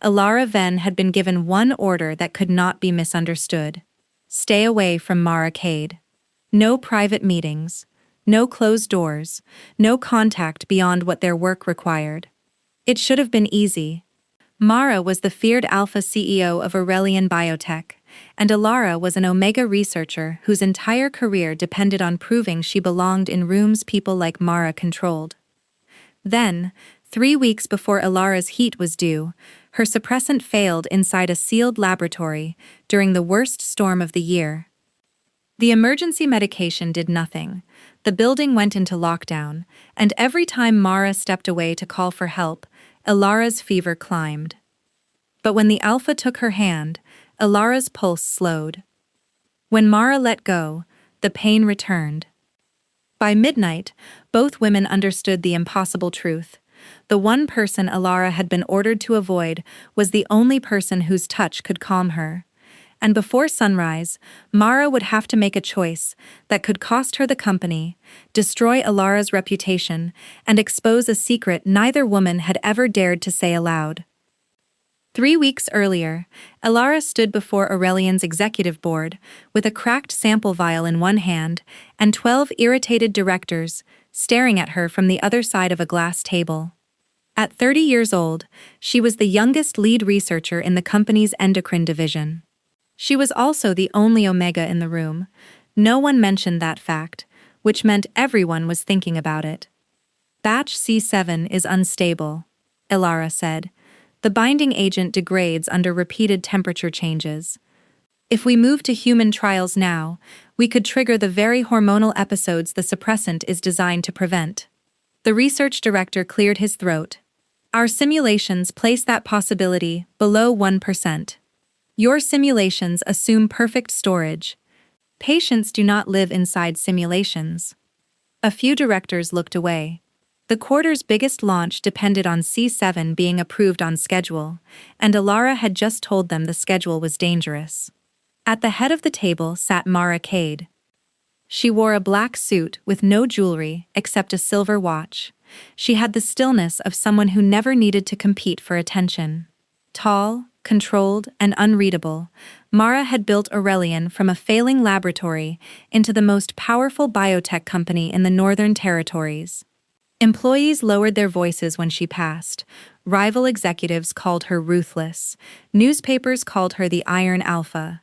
Ilara Venn had been given one order that could not be misunderstood. Stay away from Mara Cade. No private meetings, no closed doors, no contact beyond what their work required. It should have been easy. Mara was the feared Alpha CEO of Aurelian Biotech, and Ilara was an Omega researcher whose entire career depended on proving she belonged in rooms people like Mara controlled. Then, 3 weeks before Ilara's heat was due, her suppressant failed inside a sealed laboratory during the worst storm of the year. The emergency medication did nothing. The building went into lockdown, and every time Mara stepped away to call for help, Ilara's fever climbed. But when the Alpha took her hand, Ilara's pulse slowed. When Mara let go, the pain returned. By midnight, both women understood the impossible truth. The one person Ilara had been ordered to avoid was the only person whose touch could calm her. And before sunrise, Mara would have to make a choice that could cost her the company, destroy Ilara's reputation, and expose a secret neither woman had ever dared to say aloud. 3 weeks earlier, Ilara stood before Aurelian's executive board with a cracked sample vial in one hand and 12 irritated directors staring at her from the other side of a glass table. At 30 years old, she was the youngest lead researcher in the company's endocrine division. She was also the only Omega in the room. No one mentioned that fact, which meant everyone was thinking about it. Batch C7 is unstable, Ilara said. The binding agent degrades under repeated temperature changes. If we move to human trials now, we could trigger the very hormonal episodes the suppressant is designed to prevent. The research director cleared his throat. Our simulations place that possibility below 1%. Your simulations assume perfect storage. Patients do not live inside simulations. A few directors looked away. The quarter's biggest launch depended on C7 being approved on schedule, and Ilara had just told them the schedule was dangerous. At the head of the table sat Mara Cade. She wore a black suit with no jewelry except a silver watch. She had the stillness of someone who never needed to compete for attention. Tall, controlled, and unreadable, Mara had built Aurelian from a failing laboratory into the most powerful biotech company in the Northern Territories. Employees lowered their voices when she passed. Rival executives called her ruthless. Newspapers called her the Iron Alpha.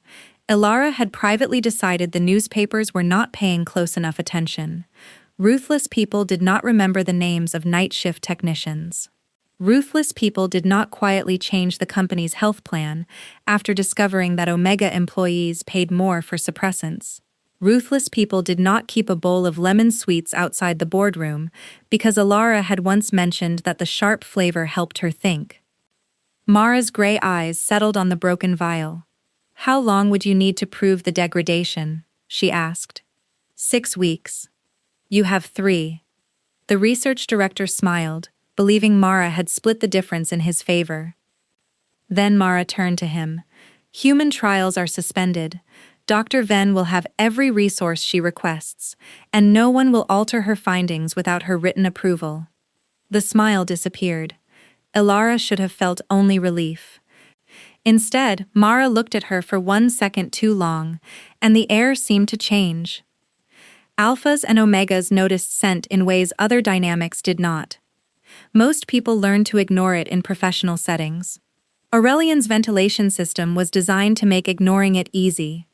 Ilara had privately decided the newspapers were not paying close enough attention. Ruthless people did not remember the names of night shift technicians. Ruthless people did not quietly change the company's health plan after discovering that Omega employees paid more for suppressants. Ruthless people did not keep a bowl of lemon sweets outside the boardroom because Ilara had once mentioned that the sharp flavor helped her think. Mara's gray eyes settled on the broken vial. How long would you need to prove the degradation? She asked. 6 weeks. You have 3. The research director smiled, believing Mara had split the difference in his favor. Then Mara turned to him. Human trials are suspended. Dr. Venn will have every resource she requests, and no one will alter her findings without her written approval. The smile disappeared. Ilara should have felt only relief. Instead, Mara looked at her for 1 second too long, and the air seemed to change. Alphas and Omegas noticed scent in ways other dynamics did not. Most people learned to ignore it in professional settings. Aurelian's ventilation system was designed to make ignoring it easy.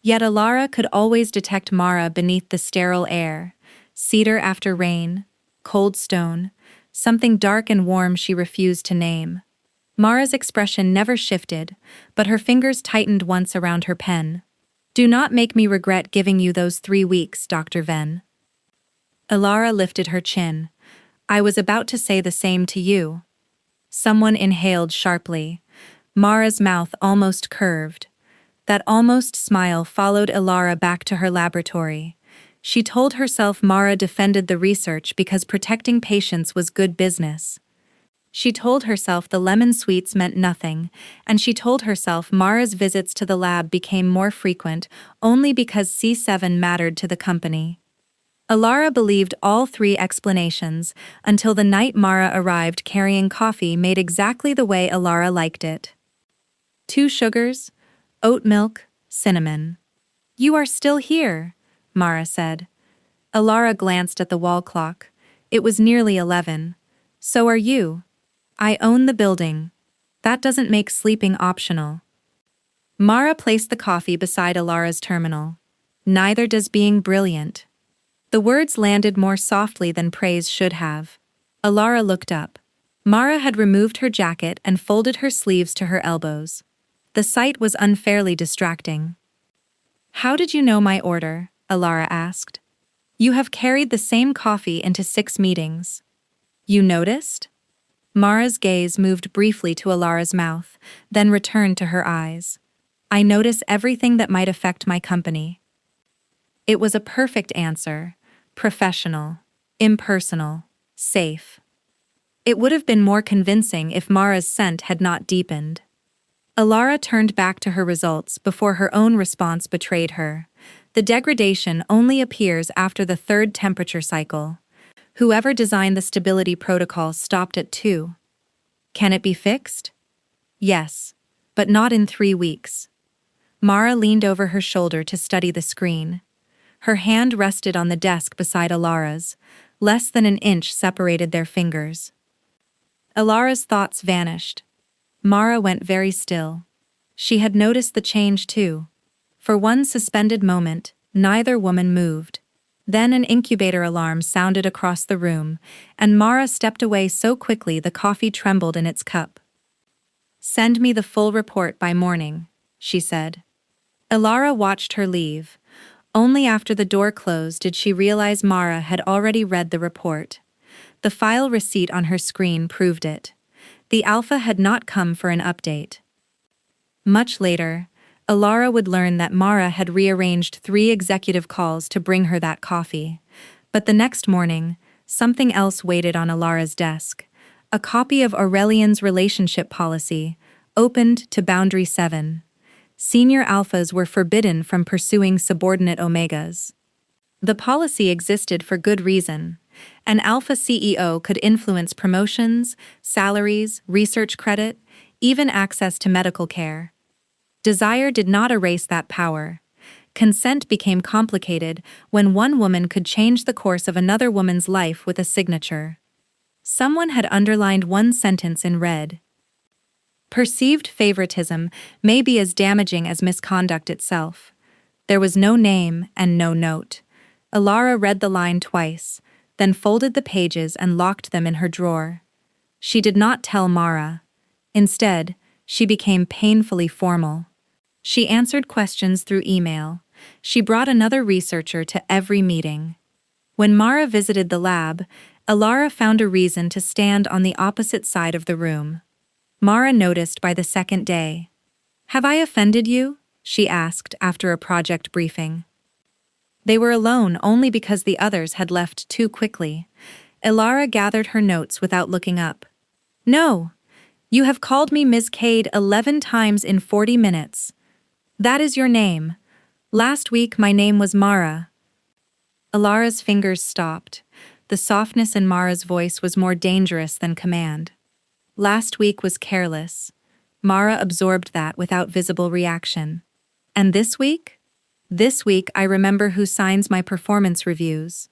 Yet Ilara could always detect Mara beneath the sterile air, cedar after rain, cold stone, something dark and warm she refused to name. Mara's expression never shifted, but her fingers tightened once around her pen. Do not make me regret giving you those 3 weeks, Dr. Venn. Ilara lifted her chin. I was about to say the same to you. Someone inhaled sharply. Mara's mouth almost curved. That almost smile followed Ilara back to her laboratory. She told herself Mara defended the research because protecting patients was good business. She told herself the lemon sweets meant nothing, and she told herself Mara's visits to the lab became more frequent only because C7 mattered to the company. Alara believed all three explanations until the night Mara arrived carrying coffee made exactly the way Alara liked it. 2 sugars, oat milk, cinnamon. You are still here, Mara said. Alara glanced at the wall clock. It was nearly 11. So are you. I own the building. That doesn't make sleeping optional. Mara placed the coffee beside Alara's terminal. Neither does being brilliant. The words landed more softly than praise should have. Alara looked up. Mara had removed her jacket and folded her sleeves to her elbows. The sight was unfairly distracting. How did you know my order? Alara asked. You have carried the same coffee into 6 meetings. You noticed? Mara's gaze moved briefly to Alara's mouth, then returned to her eyes. I notice everything that might affect my company. It was a perfect answer. Professional, impersonal, safe. It would have been more convincing if Mara's scent had not deepened. Alara turned back to her results before her own response betrayed her. The degradation only appears after the 3rd temperature cycle. Whoever designed the stability protocol stopped at 2. Can it be fixed? Yes, but not in 3 weeks. Mara leaned over her shoulder to study the screen. Her hand rested on the desk beside Alara's. Less than an inch separated their fingers. Alara's thoughts vanished. Mara went very still. She had noticed the change too. For one suspended moment, neither woman moved. Then an incubator alarm sounded across the room, and Mara stepped away so quickly the coffee trembled in its cup. Send me the full report by morning, she said. Alara watched her leave. Only after the door closed did she realize Mara had already read the report. The file receipt on her screen proved it. The alpha had not come for an update. Much later, Alara would learn that Mara had rearranged 3 executive calls to bring her that coffee. But the next morning, something else waited on Alara's desk. A copy of Aurelian's relationship policy, opened to Boundary 7. Senior alphas were forbidden from pursuing subordinate omegas. The policy existed for good reason. An alpha CEO could influence promotions, salaries, research credit, even access to medical care. Desire did not erase that power. Consent became complicated when one woman could change the course of another woman's life with a signature. Someone had underlined one sentence in red. Perceived favoritism may be as damaging as misconduct itself. There was no name and no note. Alara read the line twice, then folded the pages and locked them in her drawer. She did not tell Mara. Instead, she became painfully formal. She answered questions through email. She brought another researcher to every meeting. When Mara visited the lab, Alara found a reason to stand on the opposite side of the room. Mara noticed by the second day. Have I offended you? She asked after a project briefing. They were alone only because the others had left too quickly. Alara gathered her notes without looking up. No. You have called me Ms. Cade 11 times in 40 minutes. That is your name. Last week my name was Mara. Alara's fingers stopped. The softness in Mara's voice was more dangerous than command. Last week was careless. Mara absorbed that without visible reaction. And this week? This week I remember who signs my performance reviews.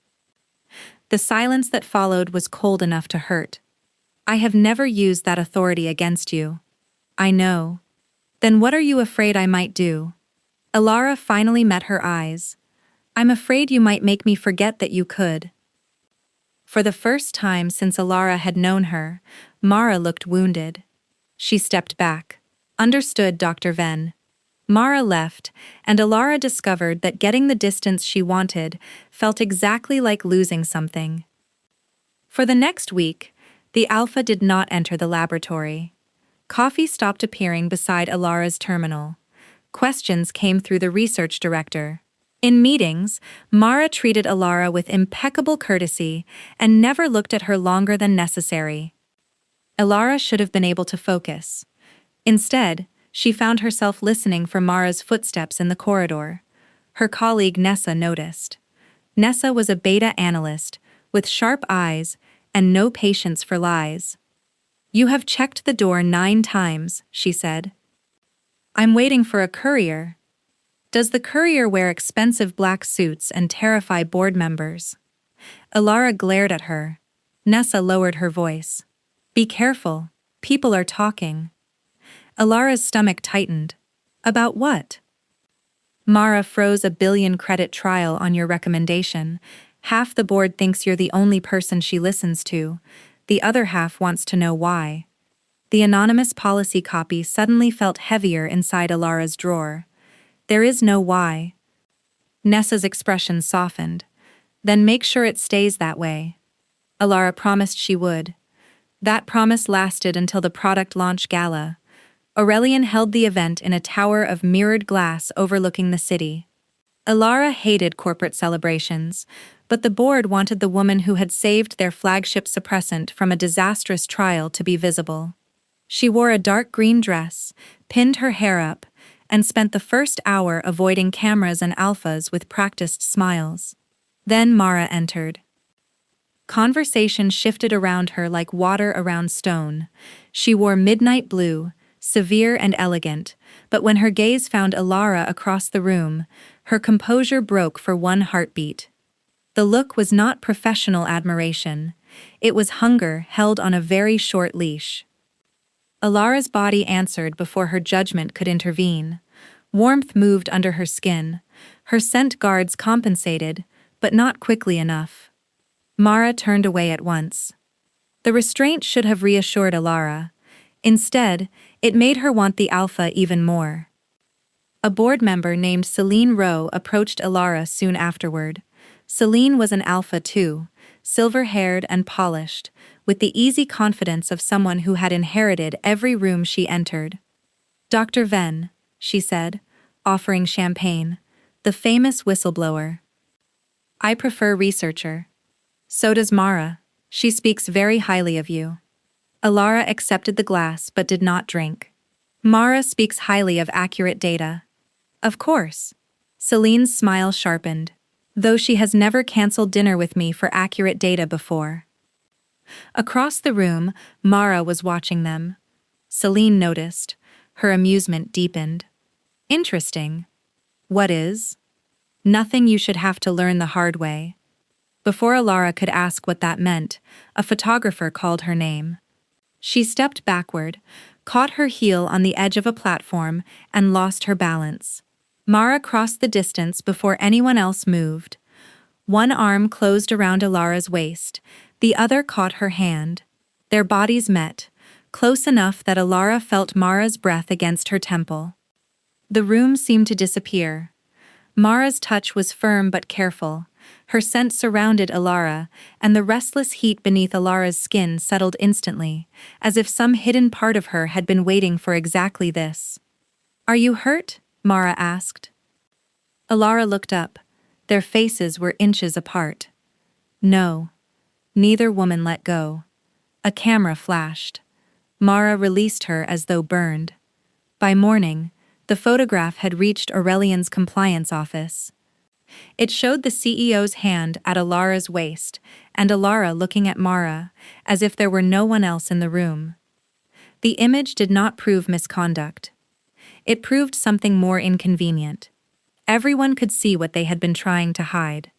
The silence that followed was cold enough to hurt. I have never used that authority against you. I know. Then what are you afraid I might do? Alara finally met her eyes. I'm afraid you might make me forget that you could. For the first time since Alara had known her, Mara looked wounded. She stepped back. Understood, Dr. Venn. Mara left, and Alara discovered that getting the distance she wanted felt exactly like losing something. For the next week, the alpha did not enter the laboratory. Coffee stopped appearing beside Alara's terminal. Questions came through the research director. In meetings, Mara treated Alara with impeccable courtesy and never looked at her longer than necessary. Alara should have been able to focus. Instead, she found herself listening for Mara's footsteps in the corridor. Her colleague Nessa noticed. Nessa was a beta analyst, with sharp eyes and no patience for lies. "You have checked the door 9 times," she said. "I'm waiting for a courier." "Does the courier wear expensive black suits and terrify board members?" Alara glared at her. Nessa lowered her voice. "Be careful, people are talking." Alara's stomach tightened. "About what?" "Mara froze a 1 billion credit trial on your recommendation. Half the board thinks you're the only person she listens to. The other half wants to know why." The anonymous policy copy suddenly felt heavier inside Alara's drawer. "There is no why." Nessa's expression softened. "Then make sure it stays that way." Alara promised she would. That promise lasted until the product launch gala. Aurelian held the event in a tower of mirrored glass overlooking the city. Alara hated corporate celebrations, but the board wanted the woman who had saved their flagship suppressant from a disastrous trial to be visible. She wore a dark green dress, pinned her hair up, and spent the first hour avoiding cameras and alphas with practiced smiles. Then Mara entered. Conversation shifted around her like water around stone. She wore midnight blue, severe and elegant, but when her gaze found Alara across the room, her composure broke for one heartbeat. The look was not professional admiration. It was hunger held on a very short leash. Alara's body answered before her judgment could intervene. Warmth moved under her skin. Her scent guards compensated, but not quickly enough. Mara turned away at once. The restraint should have reassured Alara. Instead, it made her want the alpha even more. A board member named Celine Rowe approached Alara soon afterward. Celine was an alpha too, silver-haired and polished, with the easy confidence of someone who had inherited every room she entered. "Dr. Venn," she said, offering champagne, "the famous whistleblower." "I prefer researcher." "So does Mara. She speaks very highly of you." Alara accepted the glass but did not drink. "Mara speaks highly of accurate data." "Of course." Celine's smile sharpened. "Though she has never canceled dinner with me for accurate data before." Across the room, Mara was watching them. Celine noticed. Her amusement deepened. "Interesting." "What is?" "Nothing you should have to learn the hard way." Before Alara could ask what that meant, a photographer called her name. She stepped backward, caught her heel on the edge of a platform, and lost her balance. Mara crossed the distance before anyone else moved. One arm closed around Alara's waist, the other caught her hand. Their bodies met, close enough that Alara felt Mara's breath against her temple. The room seemed to disappear. Mara's touch was firm but careful. Her scent surrounded Alara, and the restless heat beneath Alara's skin settled instantly, as if some hidden part of her had been waiting for exactly this. "Are you hurt?" Mara asked. Alara looked up. Their faces were inches apart. No. Neither woman let go. A camera flashed. Mara released her as though burned. By morning, the photograph had reached Aurelian's compliance office. It showed the CEO's hand at Alara's waist, and Alara looking at Mara, as if there were no one else in the room. The image did not prove misconduct. It proved something more inconvenient. Everyone could see what they had been trying to hide.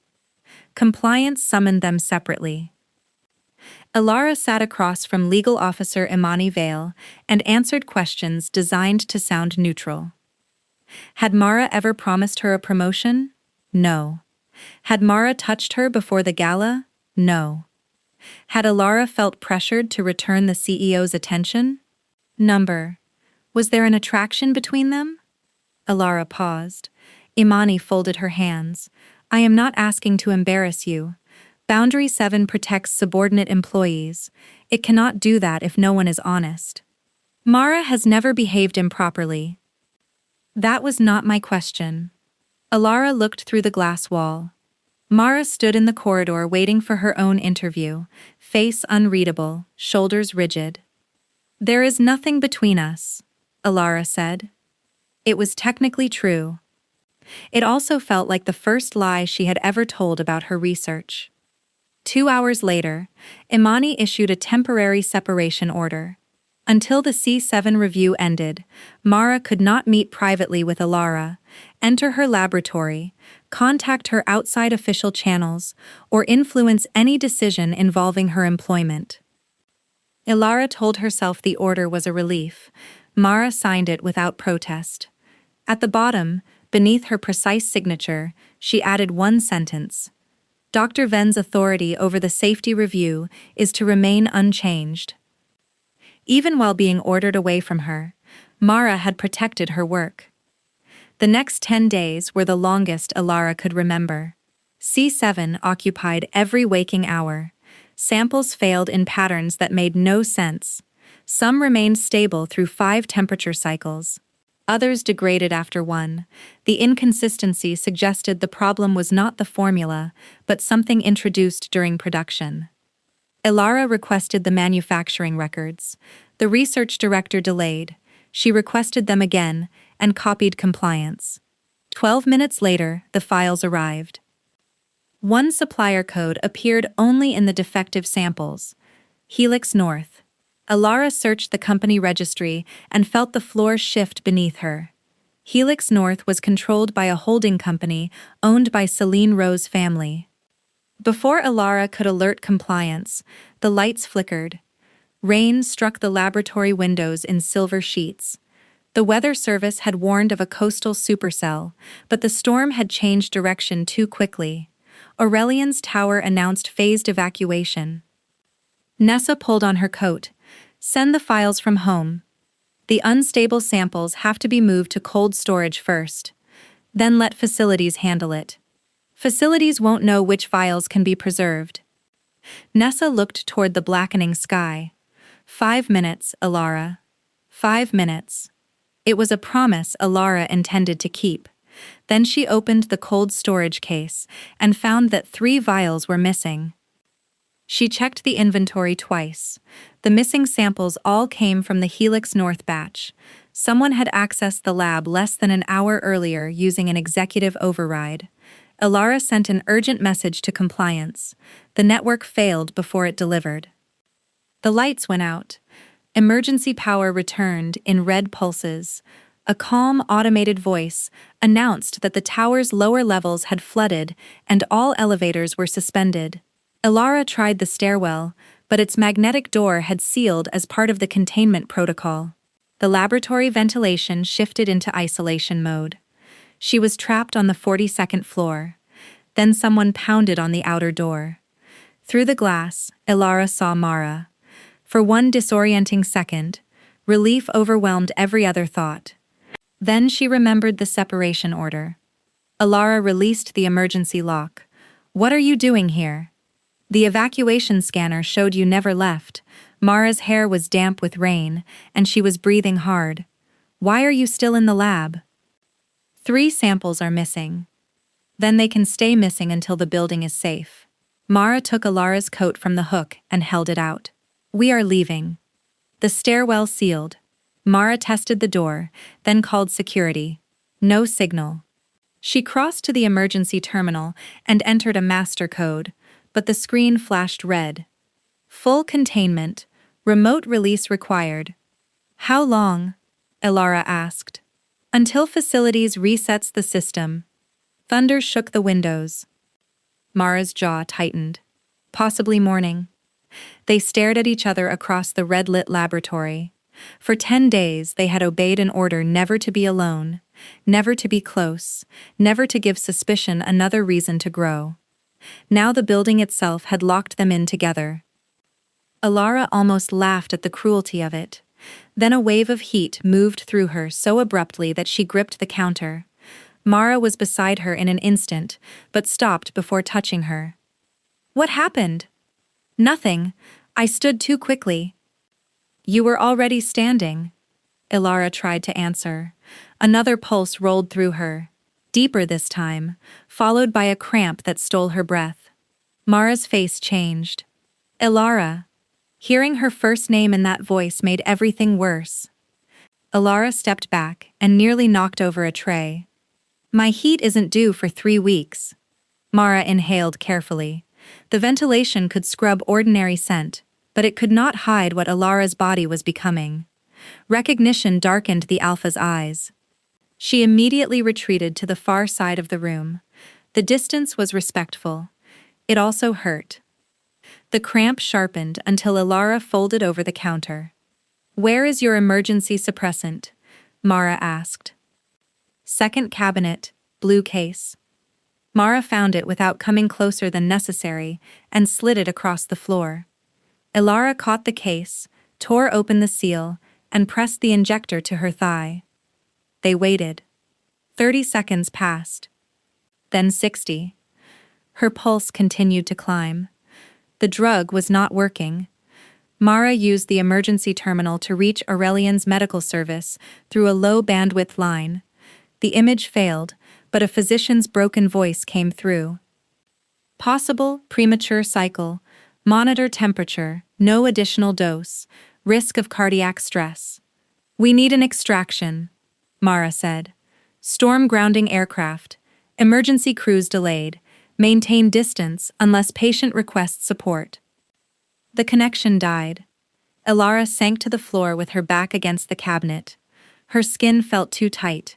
Compliance summoned them separately. Alara sat across from legal officer Imani Vale and answered questions designed to sound neutral. Had Mara ever promised her a promotion? No. Had Mara touched her before the gala? No. Had Alara felt pressured to return the CEO's attention? Was there an attraction between them? Alara paused. Imani folded her hands. "I am not asking to embarrass you. Boundary 7 protects subordinate employees. It cannot do that if no one is honest. Mara has never behaved improperly." "That was not my question." Alara looked through the glass wall. Mara stood in the corridor waiting for her own interview, face unreadable, shoulders rigid. "There is nothing between us," Alara said. It was technically true. It also felt like the first lie she had ever told about her research. 2 hours later, Imani issued a temporary separation order. Until the C7 review ended, Mara could not meet privately with Ilara, enter her laboratory, contact her outside official channels, or influence any decision involving her employment. Ilara told herself the order was a relief. Mara signed it without protest. At the bottom, beneath her precise signature, she added one sentence. Dr. Ven's authority over the safety review is to remain unchanged. Even while being ordered away from her, Mara had protected her work. The next 10 days were the longest Ilara could remember. C7 occupied every waking hour. Samples failed in patterns that made no sense. Some remained stable through 5 temperature cycles. Others degraded after 1. The inconsistency suggested the problem was not the formula, but something introduced during production. Ilara requested the manufacturing records. The research director delayed. She requested them again and copied compliance. 12 minutes later, the files arrived. One supplier code appeared only in the defective samples. Helix North. Ilara searched the company registry and felt the floor shift beneath her. Helix North was controlled by a holding company owned by Celine Rowe's family. Before Ilara could alert compliance, the lights flickered. Rain struck the laboratory windows in silver sheets. The weather service had warned of a coastal supercell, but the storm had changed direction too quickly. Aurelian's tower announced phased evacuation. Nessa pulled on her coat. Send the files from home. The unstable samples have to be moved to cold storage first. Then let facilities handle it. Facilities won't know which files can be preserved. Nessa looked toward the blackening sky. 5 minutes, Ilara. 5 minutes. It was a promise Ilara intended to keep. Then she opened the cold storage case and found that 3 vials were missing. She checked the inventory twice. The missing samples all came from the Helix North batch. Someone had accessed the lab less than an hour earlier using an executive override. Ilara sent an urgent message to compliance. The network failed before it delivered. The lights went out. Emergency power returned in red pulses. A calm, automated voice announced that the tower's lower levels had flooded and all elevators were suspended. Ilara tried the stairwell, but its magnetic door had sealed as part of the containment protocol. The laboratory ventilation shifted into isolation mode. She was trapped on the 42nd floor. Then someone pounded on the outer door. Through the glass, Ilara saw Mara. For one disorienting second, relief overwhelmed every other thought. Then she remembered the separation order. Ilara released the emergency lock. "What are you doing here?" "The evacuation scanner showed you never left." Mara's hair was damp with rain, and she was breathing hard. "Why are you still in the lab?" 3 samples are missing. Then they can stay missing until the building is safe. Mara took Ilara's coat from the hook and held it out. "We are leaving." The stairwell sealed. Mara tested the door, then called security. No signal. She crossed to the emergency terminal and entered a master code, but the screen flashed red. Full containment, remote release required. "How long?" Ilara asked. "Until facilities resets the system." Thunder shook the windows. Mara's jaw tightened. Possibly morning. They stared at each other across the red-lit laboratory. For 10 days they had obeyed an order never to be alone, never to be close, never to give suspicion another reason to grow. Now the building itself had locked them in together. Ilara almost laughed at the cruelty of it. Then a wave of heat moved through her so abruptly that she gripped the counter. Mara was beside her in an instant, but stopped before touching her. "What happened?" "Nothing. I stood too quickly." "You were already standing." Ilara tried to answer. Another pulse rolled through her. Deeper this time, followed by a cramp that stole her breath. Mara's face changed. "Ilara." Hearing her first name in that voice made everything worse. Ilara stepped back and nearly knocked over a tray. My heat isn't due for 3 weeks. Mara inhaled carefully. The ventilation could scrub ordinary scent, but it could not hide what Alara's body was becoming. Recognition darkened the alpha's eyes. She immediately retreated to the far side of the room. The distance was respectful. It also hurt. The cramp sharpened until Alara folded over the counter. "Where is your emergency suppressant?" Mara asked. "Second cabinet, blue case." Mara found it without coming closer than necessary and slid it across the floor. Alara caught the case, tore open the seal, and pressed the injector to her thigh. They waited. 30 seconds passed. Then 60. Her pulse continued to climb. The drug was not working. Mara used the emergency terminal to reach Aurelian's medical service through a low-bandwidth line. The image failed, but a physician's broken voice came through. "Possible premature cycle. Monitor temperature. No additional dose. Risk of cardiac stress." "We need an extraction," Mara said. "Storm grounding aircraft. Emergency crews delayed. Maintain distance unless patient requests support." The connection died. Alara sank to the floor with her back against the cabinet. Her skin felt too tight.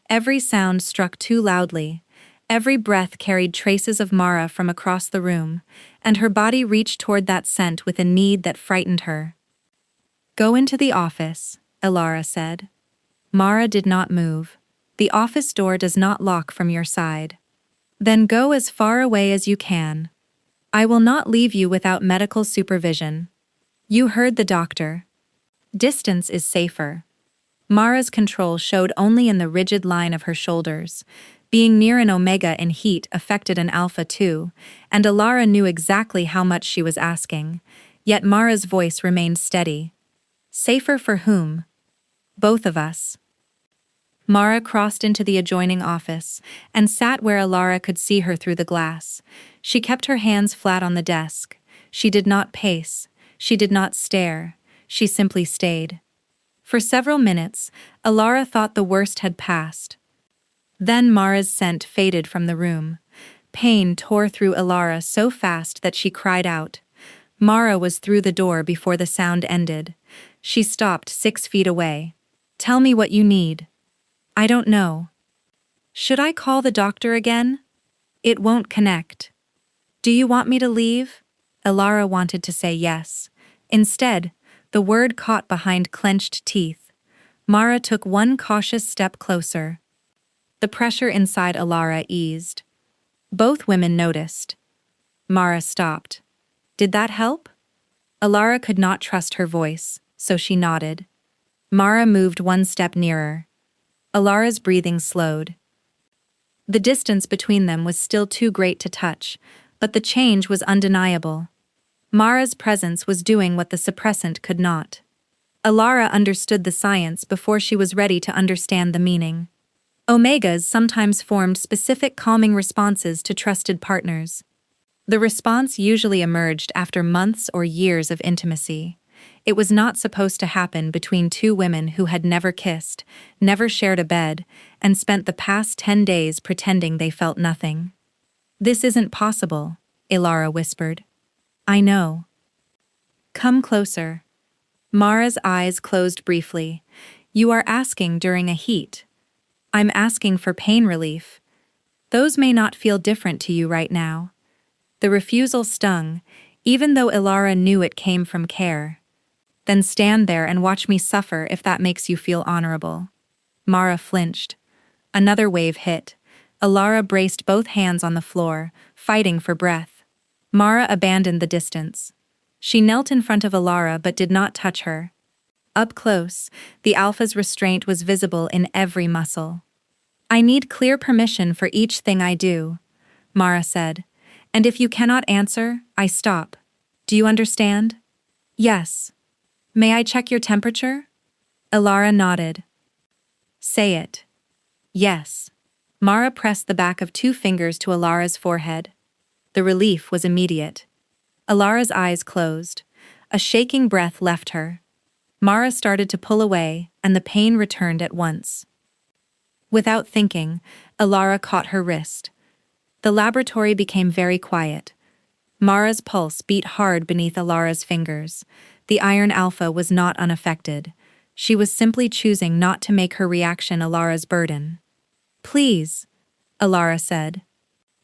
Every sound struck too loudly. Every breath carried traces of Mara from across the room, and her body reached toward that scent with a need that frightened her. "Go into the office," Alara said. Mara did not move. "The office door does not lock from your side." "Then go as far away as you can. I will not leave you without medical supervision." "You heard the doctor. Distance is safer." Mara's control showed only in the rigid line of her shoulders. Being near an omega in heat affected an alpha too, and Alara knew exactly how much she was asking, yet Mara's voice remained steady. "Safer for whom?" "Both of us." Mara crossed into the adjoining office and sat where Alara could see her through the glass. She kept her hands flat on the desk. She did not pace. She did not stare. She simply stayed. For several minutes, Alara thought the worst had passed. Then Mara's scent faded from the room. Pain tore through Alara so fast that she cried out. Mara was through the door before the sound ended. She stopped 6 feet away. "Tell me what you need." "I don't know." "Should I call the doctor again?" "It won't connect." "Do you want me to leave?" Alara wanted to say yes. Instead, the word caught behind clenched teeth. Mara took one cautious step closer. The pressure inside Alara eased. Both women noticed. Mara stopped. "Did that help?" Alara could not trust her voice, so she nodded. Mara moved one step nearer. Alara's breathing slowed. The distance between them was still too great to touch, but the change was undeniable. Mara's presence was doing what the suppressant could not. Alara understood the science before she was ready to understand the meaning. Omegas sometimes formed specific calming responses to trusted partners. The response usually emerged after months or years of intimacy. It was not supposed to happen between two women who had never kissed, never shared a bed, and spent the past 10 days pretending they felt nothing. "This isn't possible," Alara whispered. "I know." "Come closer." Mara's eyes closed briefly. "You are asking during a heat. I'm asking for pain relief. Those may not feel different to you right now." The refusal stung, even though Alara knew it came from care. "Then stand there and watch me suffer if that makes you feel honorable." Mara flinched. Another wave hit. Alara braced both hands on the floor, fighting for breath. Mara abandoned the distance. She knelt in front of Alara but did not touch her. Up close, the alpha's restraint was visible in every muscle. "I need clear permission for each thing I do," Mara said. "And if you cannot answer, I stop. Do you understand?" "Yes." "May I check your temperature?" Alara nodded. "Say it." "Yes." Mara pressed the back of 2 fingers to Alara's forehead. The relief was immediate. Alara's eyes closed. A shaking breath left her. Mara started to pull away, and the pain returned at once. Without thinking, Alara caught her wrist. The laboratory became very quiet. Mara's pulse beat hard beneath Alara's fingers. The Iron Alpha was not unaffected. She was simply choosing not to make her reaction Alara's burden. "Please," Alara said.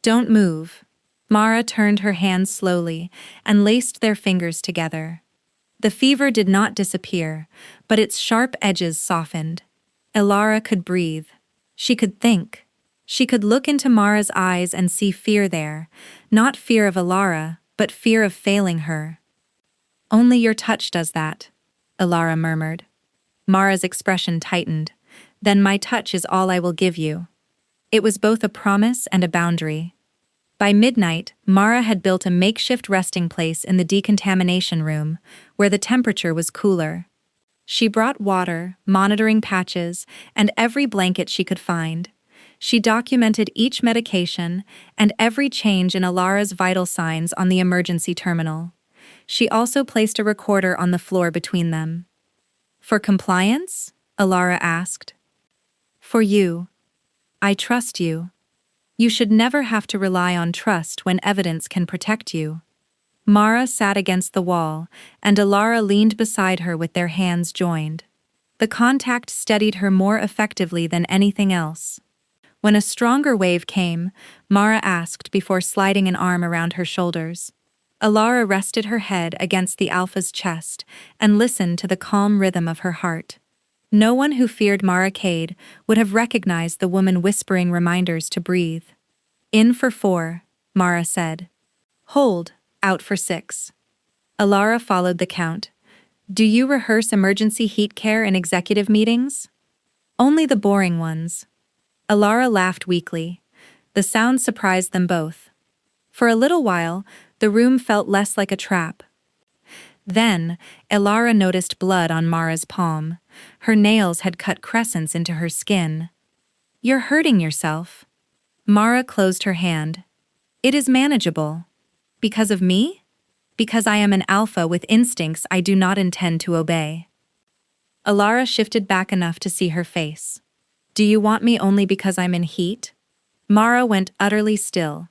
"Don't move." Mara turned her hands slowly and laced their fingers together. The fever did not disappear, but its sharp edges softened. Alara could breathe. She could think. She could look into Mara's eyes and see fear there, not fear of Alara, but fear of failing her. "Only your touch does that," Alara murmured. Mara's expression tightened. "Then my touch is all I will give you." It was both a promise and a boundary. By midnight, Mara had built a makeshift resting place in the decontamination room, where the temperature was cooler. She brought water, monitoring patches, and every blanket she could find. She documented each medication and every change in Alara's vital signs on the emergency terminal. She also placed a recorder on the floor between them. "For compliance?" Alara asked. "For you. I trust you. You should never have to rely on trust when evidence can protect you." Mara sat against the wall, and Alara leaned beside her with their hands joined. The contact steadied her more effectively than anything else. When a stronger wave came, Mara asked before sliding an arm around her shoulders. Alara rested her head against the Alpha's chest and listened to the calm rhythm of her heart. No one who feared Mara Cade would have recognized the woman whispering reminders to breathe. "In for 4, Mara said. "Hold, out for 6. Alara followed the count. "Do you rehearse emergency heat care in executive meetings?" "Only the boring ones." Alara laughed weakly. The sound surprised them both. For a little while, the room felt less like a trap. Then, Alara noticed blood on Mara's palm. Her nails had cut crescents into her skin. "You're hurting yourself." Mara closed her hand. "It is manageable." "Because of me?" "Because I am an alpha with instincts I do not intend to obey." Alara shifted back enough to see her face. "Do you want me only because I'm in heat?" Mara went utterly still.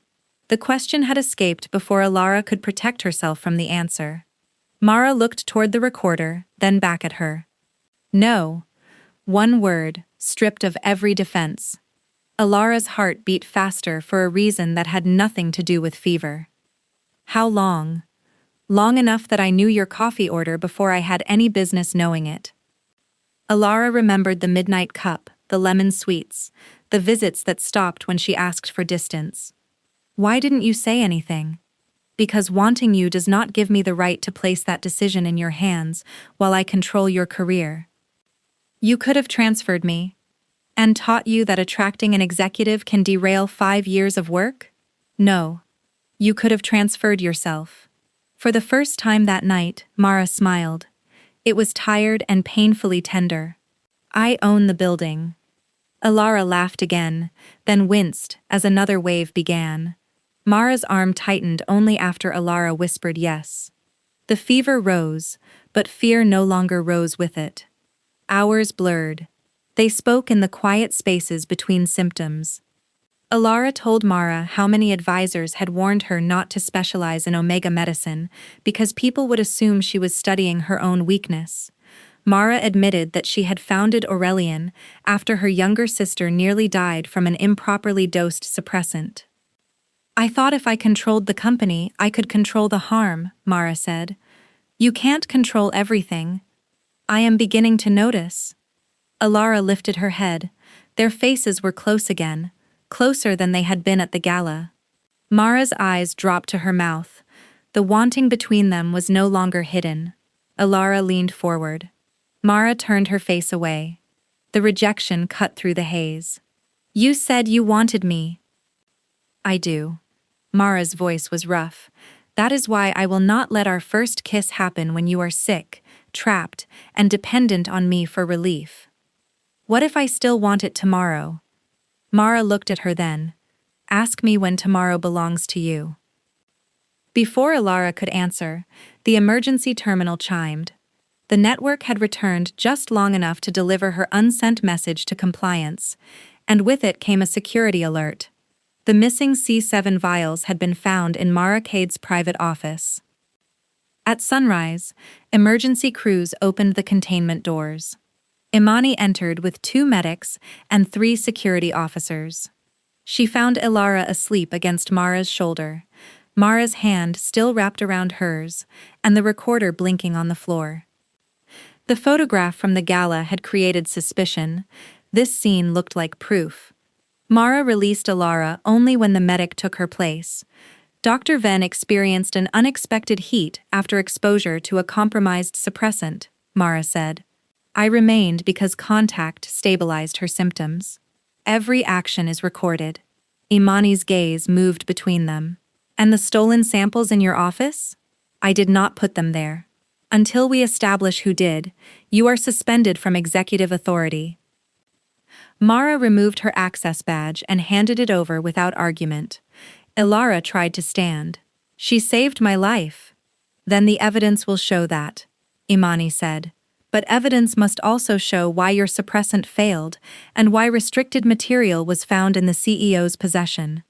The question had escaped before Alara could protect herself from the answer. Mara looked toward the recorder, then back at her. "No." One word, stripped of every defense. Alara's heart beat faster for a reason that had nothing to do with fever. "How long?" "Long enough that I knew your coffee order before I had any business knowing it." Alara remembered the midnight cup, the lemon sweets, the visits that stopped when she asked for distance. "Why didn't you say anything?" "Because wanting you does not give me the right to place that decision in your hands while I control your career." "You could have transferred me and taught you that attracting an executive can derail 5 years of work?" "No. You could have transferred yourself." For the first time that night, Mara smiled. It was tired and painfully tender. "I own the building." Alara laughed again, then winced as another wave began. Mara's arm tightened only after Alara whispered yes. The fever rose, but fear no longer rose with it. Hours blurred. They spoke in the quiet spaces between symptoms. Alara told Mara how many advisors had warned her not to specialize in Omega medicine because people would assume she was studying her own weakness. Mara admitted that she had founded Aurelian after her younger sister nearly died from an improperly dosed suppressant. "I thought if I controlled the company, I could control the harm," Mara said. "You can't control everything." "I am beginning to notice." Alara lifted her head. Their faces were close again, closer than they had been at the gala. Mara's eyes dropped to her mouth. The wanting between them was no longer hidden. Alara leaned forward. Mara turned her face away. The rejection cut through the haze. "You said you wanted me." "I do." Mara's voice was rough. "That is why I will not let our first kiss happen when you are sick, trapped, and dependent on me for relief." "What if I still want it tomorrow?" Mara looked at her then. "Ask me when tomorrow belongs to you." Before Alara could answer, the emergency terminal chimed. The network had returned just long enough to deliver her unsent message to compliance, and with it came a security alert. The missing C7 vials had been found in Mara Cade's private office. At sunrise, emergency crews opened the containment doors. Imani entered with 2 medics and 3 security officers. She found Ilara asleep against Mara's shoulder, Mara's hand still wrapped around hers, and the recorder blinking on the floor. The photograph from the gala had created suspicion. This scene looked like proof. Mara released Ilara only when the medic took her place. Dr. Venn experienced an unexpected heat after exposure to a compromised suppressant, Mara said. I remained because contact stabilized her symptoms. Every action is recorded. Imani's gaze moved between them. And the stolen samples in your office? I did not put them there. Until we establish who did, you are suspended from executive authority. Mara removed her access badge and handed it over without argument. Ilara tried to stand. She saved my life. Then the evidence will show that, Imani said. But evidence must also show why your suppressant failed and why restricted material was found in the CEO's possession.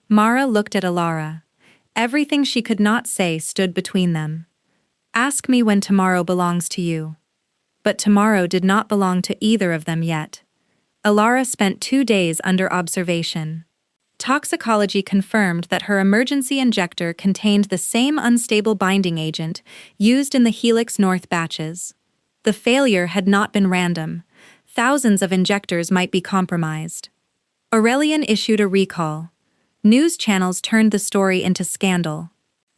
Mara looked at Ilara. Everything she could not say stood between them. Ask me when tomorrow belongs to you. But tomorrow did not belong to either of them yet. Ilara spent 2 days under observation. Toxicology confirmed that her emergency injector contained the same unstable binding agent used in the Helix North batches. The failure had not been random. Thousands of injectors might be compromised. Aurelian issued a recall. News channels turned the story into scandal.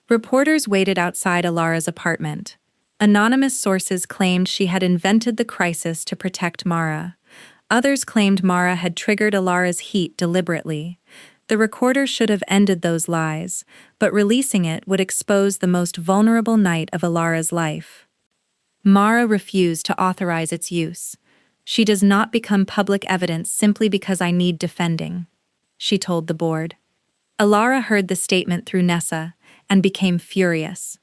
Reporters waited outside Ilara's apartment. Anonymous sources claimed she had invented the crisis to protect Mara. Others claimed Mara had triggered Ilara's heat deliberately. The recorder should have ended those lies, but releasing it would expose the most vulnerable night of Ilara's life. Mara refused to authorize its use. She does not become public evidence simply because I need defending, she told the board. Ilara heard the statement through Nessa and became furious.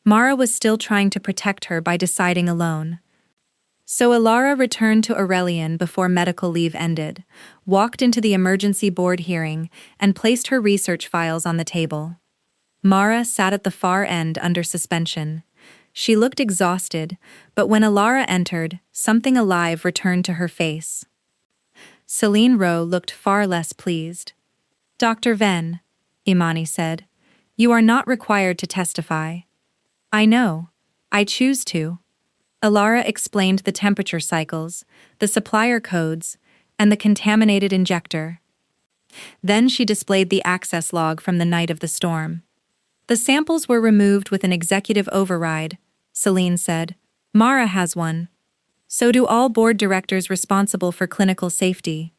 Mara was still trying to protect her by deciding alone. So Ilara returned to Aurelian before medical leave ended, walked into the emergency board hearing, and placed her research files on the table. Mara sat at the far end under suspension. She looked exhausted, but when Ilara entered, something alive returned to her face. Celine Rowe looked far less pleased. Dr. Venn, Imani said, you are not required to testify. I know. I choose to. Ilara explained the temperature cycles, the supplier codes, and the contaminated injector. Then she displayed the access log from the night of the storm. The samples were removed with an executive override, Celine said. Mara has one. So do all board directors responsible for clinical safety.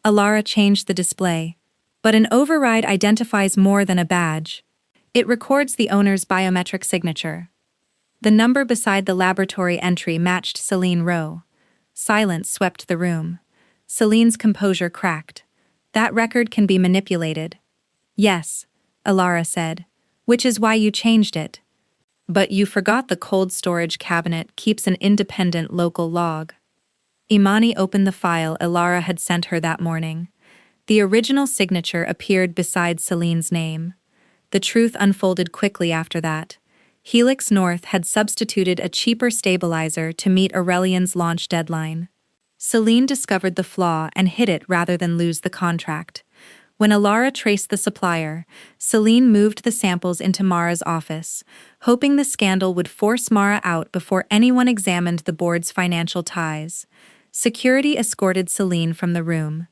Ilara changed the display. But an override identifies more than a badge. It records the owner's biometric signature. The number beside the laboratory entry matched Celine Rowe. Silence swept the room. Celine's composure cracked. That record can be manipulated. Yes, Ilara said, which is why you changed it. But you forgot the cold storage cabinet keeps an independent local log. Imani opened the file Ilara had sent her that morning. The original signature appeared beside Celine's name. The truth unfolded quickly after that. Helix North had substituted a cheaper stabilizer to meet Aurelian's launch deadline. Celine discovered the flaw and hid it rather than lose the contract. When Ilara traced the supplier, Celine moved the samples into Mara's office, hoping the scandal would force Mara out before anyone examined the board's financial ties. Security escorted Celine from the room.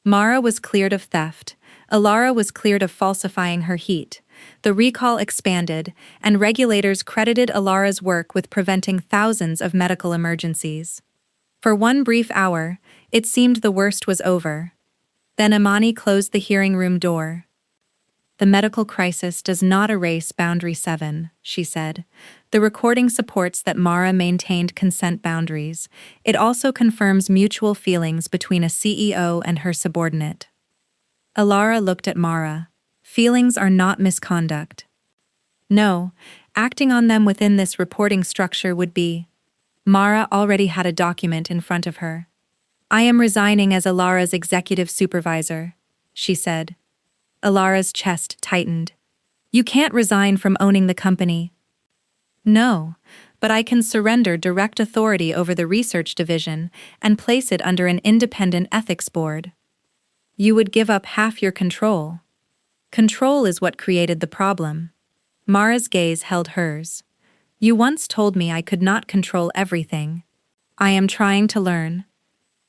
Mara was cleared of theft. Ilara was cleared of falsifying her heat. The recall expanded, and regulators credited Ilara's work with preventing thousands of medical emergencies. For one brief hour, it seemed the worst was over. Then Imani closed the hearing room door. The medical crisis does not erase Boundary 7, she said. The recording supports that Mara maintained consent boundaries. It also confirms mutual feelings between a CEO and her subordinate. Ilara looked at Mara. Feelings are not misconduct. No, acting on them within this reporting structure would be. Mara already had a document in front of her. I am resigning as Alara's executive supervisor, she said. Alara's chest tightened. You can't resign from owning the company. No, but I can surrender direct authority over the research division and place it under an independent ethics board. You would give up half your control. Control is what created the problem. Mara's gaze held hers. You once told me I could not control everything. I am trying to learn.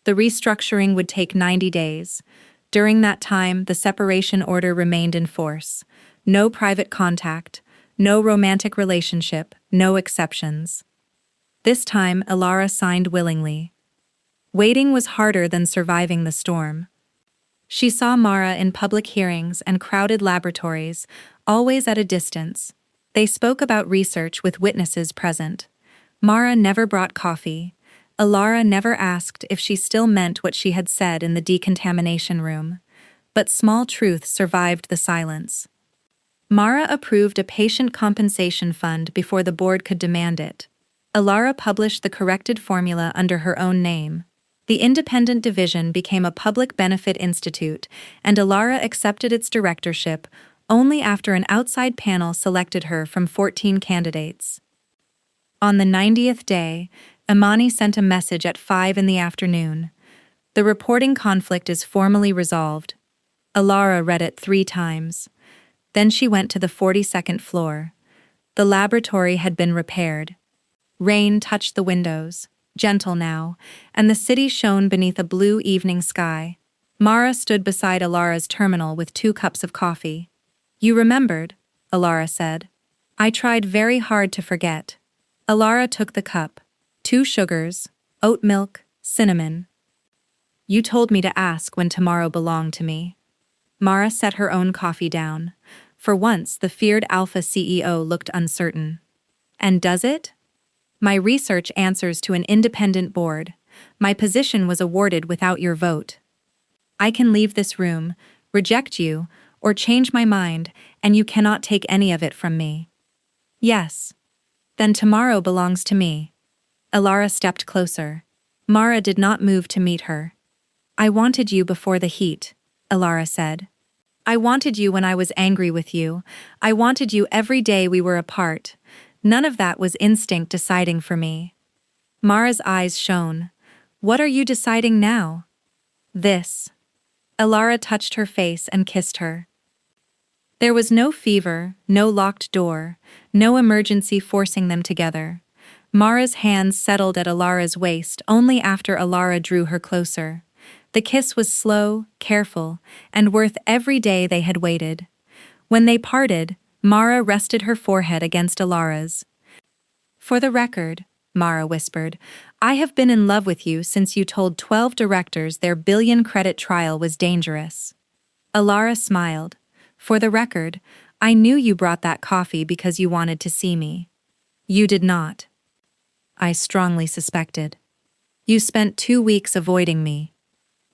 The restructuring would take 90 days. During that time, the separation order remained in force. No private contact, no romantic relationship, no exceptions. This time, Alara signed willingly. Waiting was harder than surviving the storm. She saw Mara in public hearings and crowded laboratories, always at a distance. They spoke about research with witnesses present. Mara never brought coffee. Alara never asked if she still meant what she had said in the decontamination room. But small truths survived the silence. Mara approved a patient compensation fund before the board could demand it. Alara published the corrected formula under her own name. The independent division became a public benefit institute, and Alara accepted its directorship only after an outside panel selected her from 14 candidates. On the 90th day, Imani sent a message at 5 in the afternoon. The reporting conflict is formally resolved. Alara read it 3 times. Then she went to the 42nd floor. The laboratory had been repaired. Rain touched the windows, gentle now, and the city shone beneath a blue evening sky. Mara stood beside Alara's terminal with 2 cups of coffee. You remembered, Alara said. I tried very hard to forget. Alara took the cup. 2 sugars, oat milk, cinnamon. You told me to ask when tomorrow belonged to me. Mara set her own coffee down. For once, the feared Alpha CEO looked uncertain. And does it? My research answers to an independent board. My position was awarded without your vote. I can leave this room, reject you, or change my mind, and you cannot take any of it from me. Yes. Then tomorrow belongs to me. Alara stepped closer. Mara did not move to meet her. I wanted you before the heat, Alara said. I wanted you when I was angry with you. I wanted you every day we were apart. None of that was instinct deciding for me. Mara's eyes shone. What are you deciding now? This. Alara touched her face and kissed her. There was no fever, no locked door, no emergency forcing them together. Mara's hands settled at Alara's waist only after Alara drew her closer. The kiss was slow, careful, and worth every day they had waited. When they parted, Mara rested her forehead against Alara's. For the record, Mara whispered, I have been in love with you since you told 12 directors their billion-credit trial was dangerous. Alara smiled. For the record, I knew you brought that coffee because you wanted to see me. You did not. I strongly suspected. You spent 2 weeks avoiding me.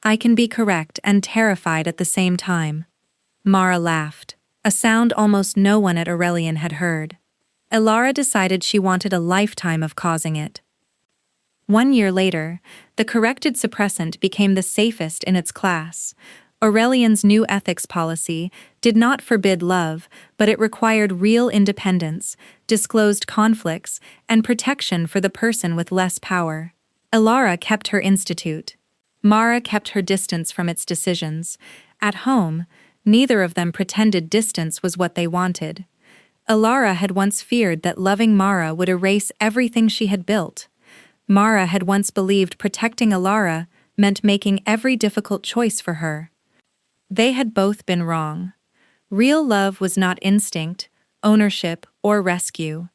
I can be correct and terrified at the same time. Mara laughed, a sound almost no one at Aurelian had heard. Alara decided she wanted a lifetime of causing it. 1 year later, the corrected suppressant became the safest in its class. Aurelian's new ethics policy did not forbid love, but it required real independence, disclosed conflicts, and protection for the person with less power. Alara kept her institute. Mara kept her distance from its decisions. At home, neither of them pretended distance was what they wanted. Alara had once feared that loving Mara would erase everything she had built. Mara had once believed protecting Alara meant making every difficult choice for her. They had both been wrong. Real love was not instinct, ownership, or rescue.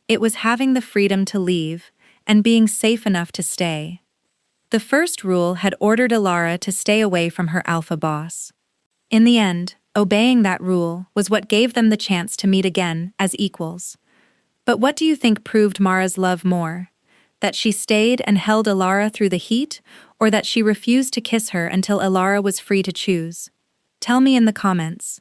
It was having the freedom to leave and being safe enough to stay. The first rule had ordered Alara to stay away from her alpha boss. In the end, obeying that rule was what gave them the chance to meet again as equals. But what do you think proved Mara's love more? That she stayed and held Alara through the heat, or that she refused to kiss her until Alara was free to choose? Tell me in the comments.